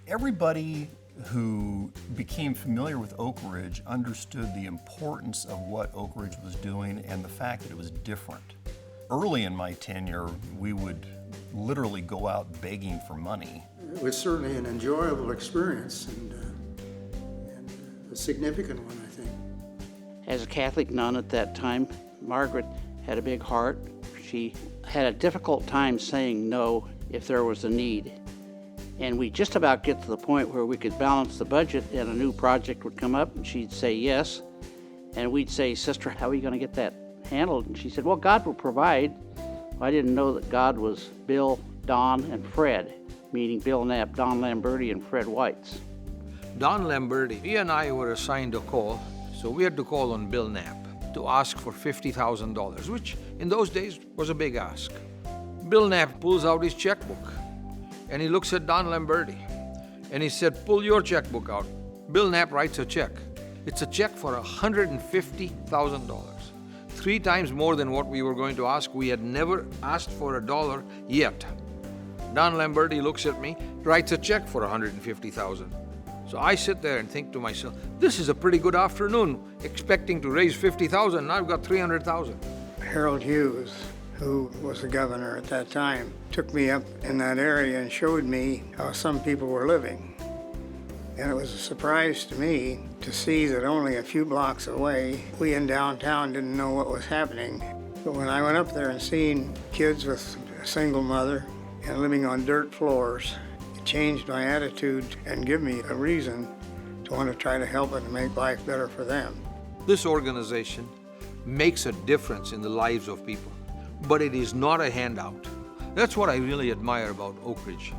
Everybody who became familiar with Oakridge understood the importance of what Oakridge was doing and the fact that it was different. Early in my tenure, we would literally go out begging for money. It was certainly an enjoyable experience and a significant one, I think. As a Catholic nun at that time, Margaret had a big heart. She had a difficult time saying no if there was a need. And we just about get to the point where we could balance the budget and a new project would come up and she'd say yes. And we'd say, "Sister, how are you going to get that handled?" And she said, "Well, God will provide." I didn't know that God was Bill, Don, and Fred, meaning Bill Knapp, Don Lamberti, and Fred Whites. Don Lamberti, he and I were assigned a call, so we had to call on Bill Knapp to ask for $50,000, which in those days was a big ask. Bill Knapp pulls out his checkbook, and he looks at Don Lamberti, and he said, "Pull your checkbook out." Bill Knapp writes a check. It's a check for $150,000. 3 times more than what we were going to ask. We had never asked for a dollar yet. Don Lamberti looks at me, writes a check for $150,000. So I sit there and think to myself, this is a pretty good afternoon, expecting to raise $50,000. Now I've got $300,000. Harold Hughes, who was the governor at that time, took me up in that area and showed me how some people were living. And it was a surprise to me to see that only a few blocks away, we in downtown didn't know what was happening. But when I went up there and seen kids with a single mother and living on dirt floors, it changed my attitude and gave me a reason to want to try to help it and make life better for them. This organization makes a difference in the lives of people, but it is not a handout. That's what I really admire about Oakridge.